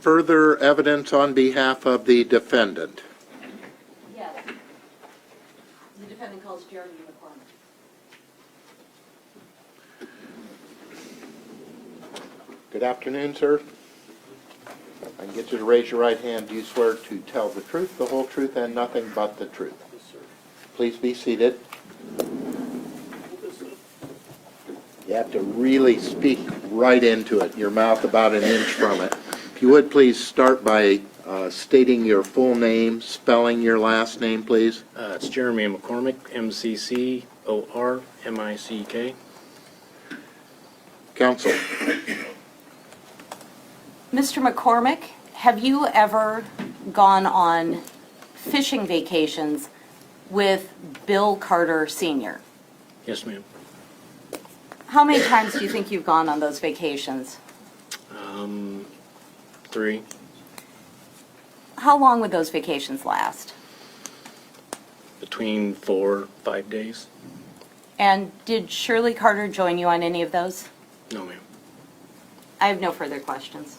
further evidence on behalf of the defendant? Yes. The defendant calls Jeremy McCormick. Good afternoon, sir. I can get you to raise your right hand. Do you swear to tell the truth, the whole truth, and nothing but the truth? Yes, sir. Please be seated. You have to really speak right into it, your mouth about an inch from it. If you would, please start by stating your full name, spelling your last name, please. It's Jeremy McCormick, McCormick. Counsel. Mr. McCormick, have you ever gone on fishing vacations with Bill Carter Sr.? Yes, ma'am. How many times do you think you've gone on those vacations? 3. How long would those vacations last? Between 4-5 days. And did Shirley Carter join you on any of those? No, ma'am. I have no further questions.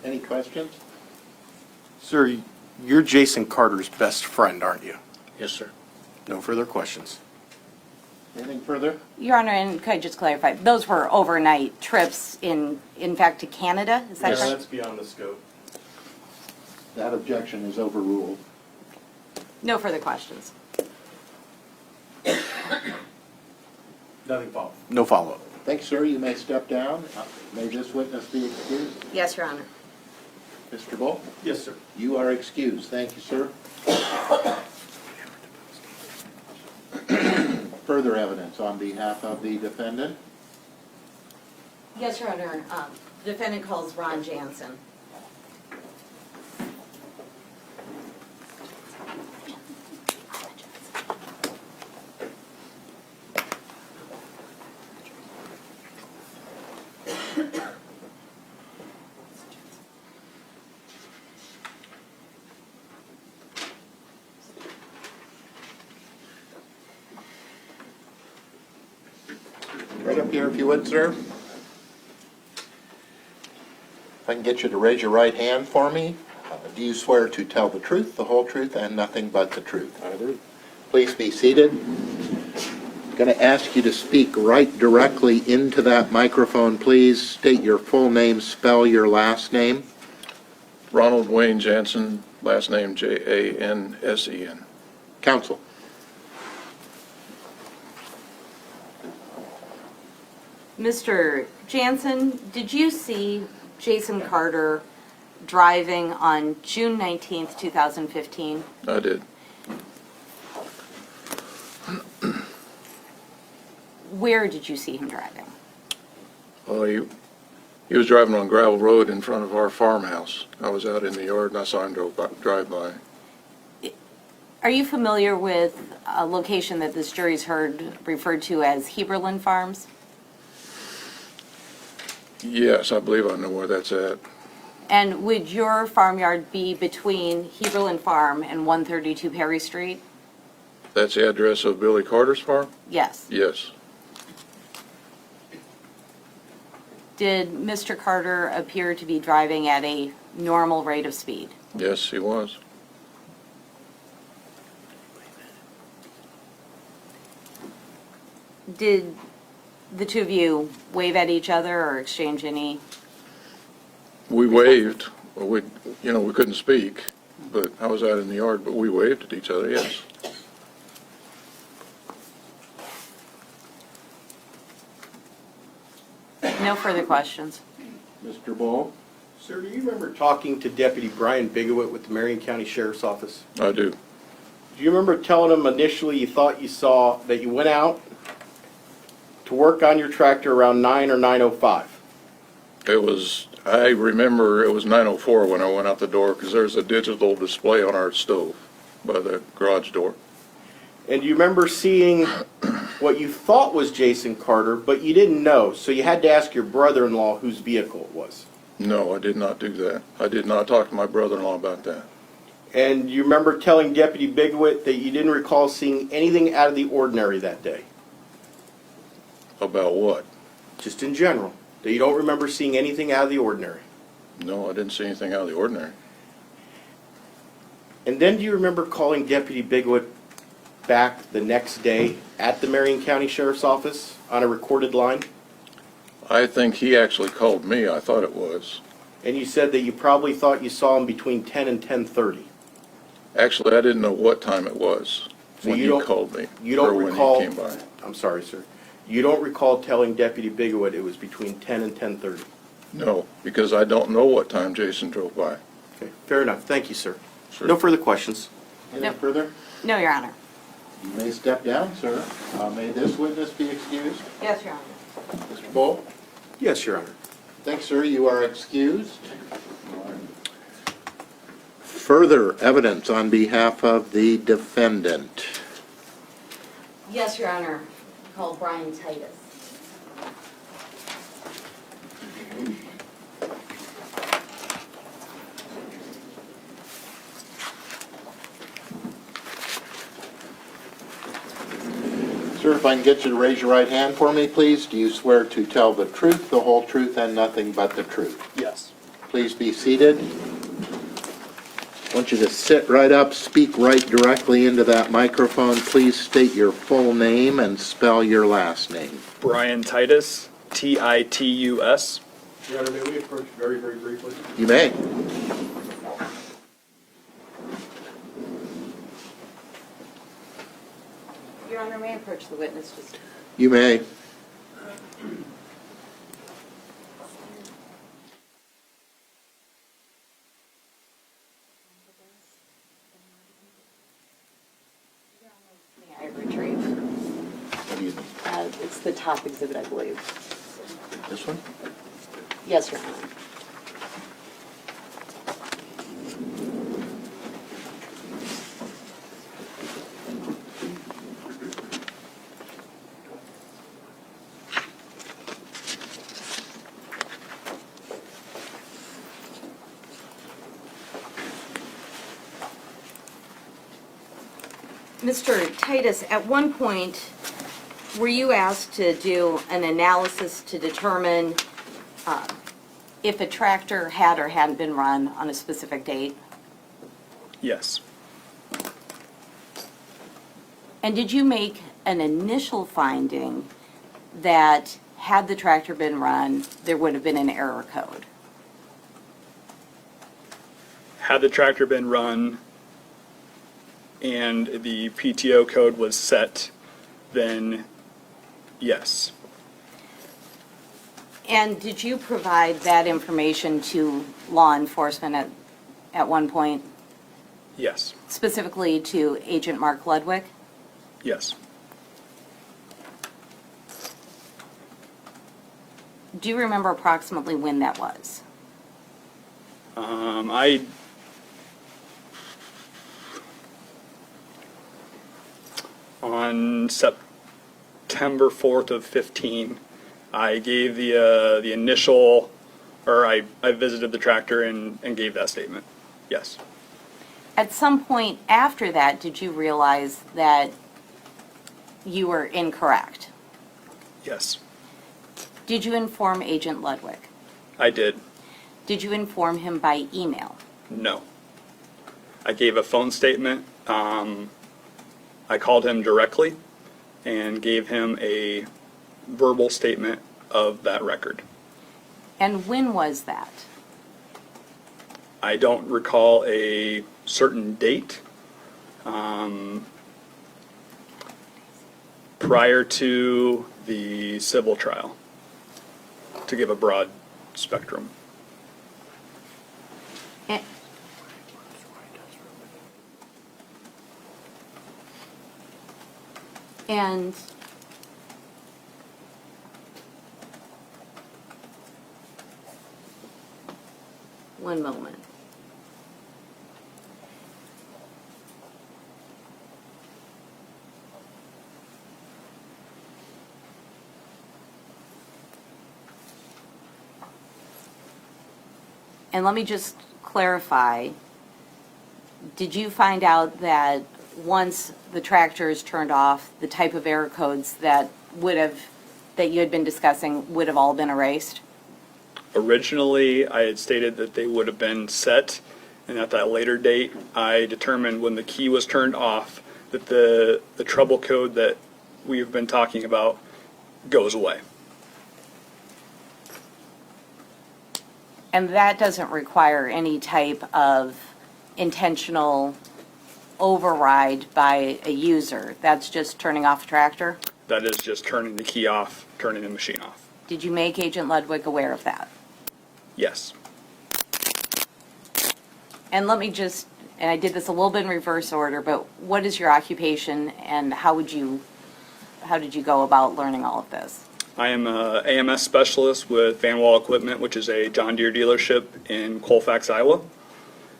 Any questions? Sir, you're Jason Carter's best friend, aren't you? Yes, sir. No further questions. Anything further? Your Honor, and could I just clarify, those were overnight trips in fact, to Canada, is that Yes. correct? That's beyond the scope. That objection is overruled. No further questions. Nothing follow. No follow-up. Thank you, sir. You may step down. May this witness be excused. Yes, Your Honor. Mr. Bull, Yes, sir. you are excused. Thank you, sir. Further evidence on behalf of the defendant. Yes, Your Honor. The defendant calls Ron Jansen. Right up here, if you would, sir. If I can get you to raise your right hand for me. Do you swear to tell the truth, the whole truth, and nothing but the truth? I do. Please be seated. I'm going to ask you to speak right directly into that microphone, please. State your full name, spell your last name. Ronald Wayne Jansen, last name Jansen. Counsel. Mr. Jansen, did you see Jason Carter driving on June 19th, 2015? I did. Where did you see him driving? Well, he was driving on gravel road in front of our farmhouse. I was out in the yard and I saw him drive by. Are you familiar with a location that this jury's heard referred to as Heberlin Farms? Yes, I believe I know where that's at. And would your farmyard be between Heberlin Farm and 132 Perry Street? That's the address of Billy Carter's farm? Yes. Yes. Did Mr. Carter appear to be driving at a normal rate of speed? Yes, he was. Did the two of you wave at each other or exchange any? We waved. Well, we couldn't speak, but I was out in the yard, but we waved at each other, yes. No further questions. Mr. Bull. Sir, do you remember talking to Deputy Brian Bigowit with the Marion County Sheriff's Office? I do. Do you remember telling him initially you thought you saw that you went out to work on your tractor around 9 or 9:05? I remember it was 9:04 when I went out the door because there's a digital display on our stove by the garage door. And you remember seeing what you thought was Jason Carter, but you didn't know, so you had to ask your brother-in-law whose vehicle it was. No, I did not do that. I did not talk to my brother-in-law about that. And you remember telling Deputy Bigowit that you didn't recall seeing anything out of the ordinary that day? About what? Just in general, that you don't remember seeing anything out of the ordinary. No, I didn't see anything out of the ordinary. And then do you remember calling Deputy Bigwood back the next day at the Marion County Sheriff's Office on a recorded line? I think he actually called me, I thought it was. And you said that you probably thought you saw him between 10 and 10:30. Actually, I didn't know what time it was So when you he don't- called me. you don't or when recall- he came by. I'm sorry, sir. You don't recall telling Deputy Bigwood it was between 10 and 10:30? No, because I don't know what time Jason drove by. Okay, fair enough. Thank you, sir. Sure. No further questions. Any No. further? No, Your Honor. You may step down, sir. May this witness be excused? Yes, Your Honor. Mr. Bull? Yes, Your Honor. Thanks, sir. You are excused. Further evidence on behalf of the defendant. Yes, Your Honor. Call Brian Titus. Sir, if I can get you to raise your right hand for me, please. Do you swear to tell the truth, the whole truth, and nothing but the truth? Yes. Please be seated. I want you to sit right up, speak right directly into that microphone. Please state your full name and spell your last name. Brian Titus, Titus. Your Honor, may we approach very, very briefly? You may. Your Honor, may I approach the witness just? You may. May I retrieve? What do you think? It's the top exhibit, I believe. This one? Yes, Your Honor. Mr. Titus, at one point, were you asked to do an analysis to determine if a tractor had or hadn't been run on a specific date? Yes. And did you make an initial finding that had the tractor been run, there would have been an error code? Had the tractor been run and the PTO code was set, then yes. And did you provide that information to law enforcement at one point, Yes. specifically to Agent Mark Ludwig? Yes. Do you remember approximately when that was? On September 4th of 15, I gave the initial, or I visited the tractor and gave that statement. Yes. At some point after that, did you realize that you were incorrect? Yes. Did you inform Agent Ludwig? I did. Did you inform him by email? No. I gave a phone statement. I called him directly and gave him a verbal statement of that record. And when was that? I don't recall a certain date. Prior to the civil trial, to give a broad spectrum. A- And one moment. And let me just clarify, did you find out that once the tractor is turned off, the type of error codes that you had been discussing would have all been erased? Originally, I had stated that they would have been set, and at that later date, I determined when the key was turned off that the trouble code that we've been talking about goes away. And that doesn't require any type of intentional override by a user. That's just turning off a tractor? That is just turning the key off, turning the machine off. Did you make Agent Ludwig aware of that? Yes. And let me just, and I did this a little bit in reverse order, but what is your occupation and how did you go about learning all of this? I am a AMS specialist with Van Wall Equipment, which is a John Deere dealership in Colfax, Iowa.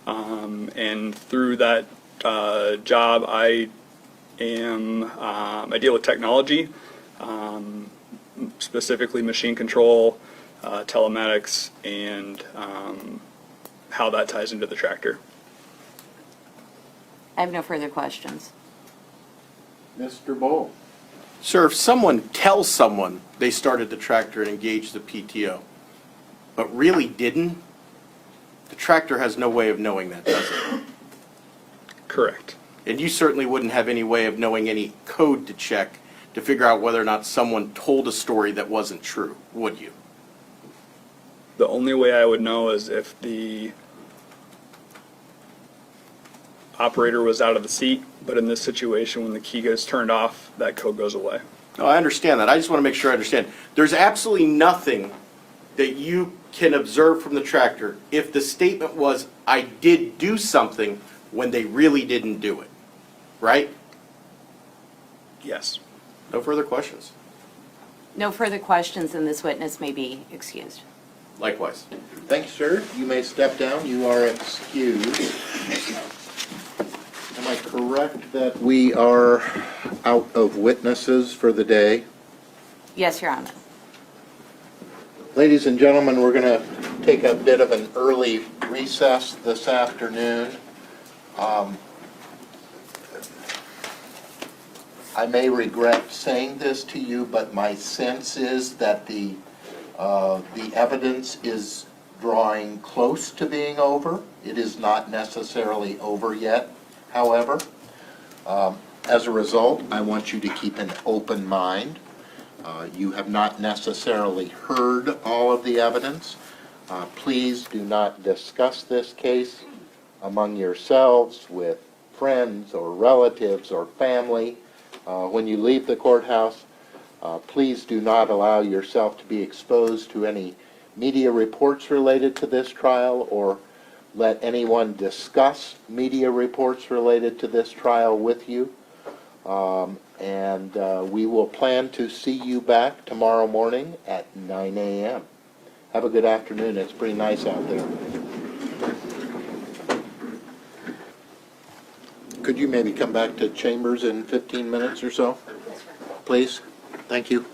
And through that job, I deal with technology, specifically machine control, telematics, and how that ties into the tractor. I have no further questions. Mr. Bull? Sir, if someone tells someone they started the tractor and engaged the PTO, but really didn't, the tractor has no way of knowing that, does it? Correct. And you certainly wouldn't have any way of knowing any code to check to figure out whether or not someone told a story that wasn't true, would you? The only way I would know is if the operator was out of the seat, but in this situation, when the key gets turned off, that code goes away. No, I understand that. I just want to make sure I understand. There's absolutely nothing that you can observe from the tractor if the statement was, I did do something when they really didn't do it, right? Yes. No further questions. No further questions and this witness may be excused. Likewise. Thank you, sir. You may step down. You are excused. Am I correct that we are out of witnesses for the day? Yes, Your Honor. Ladies and gentlemen, we're going to take a bit of an early recess this afternoon. I may regret saying this to you, but my sense is that the evidence is drawing close to being over. It is not necessarily over yet, however. As a result, I want you to keep an open mind. You have not necessarily heard all of the evidence. Please do not discuss this case among yourselves with friends or relatives or family. When you leave the courthouse, please do not allow yourself to be exposed to any media reports related to this trial or let anyone discuss media reports related to this trial with you. We will plan to see you back tomorrow morning at 9 a.m. Have a good afternoon. It's pretty nice out there. Could you maybe come back to chambers in 15 minutes or so? Please? Thank you.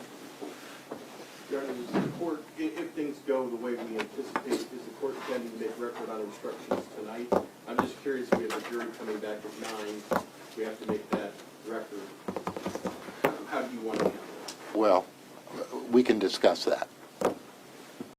Your Honor, is the court, if things go the way we anticipate, is the court intending to make record on instructions tonight? I'm just curious, we have a jury coming back at 9. We have to make that record. How do you want to handle it? Well, we can discuss that.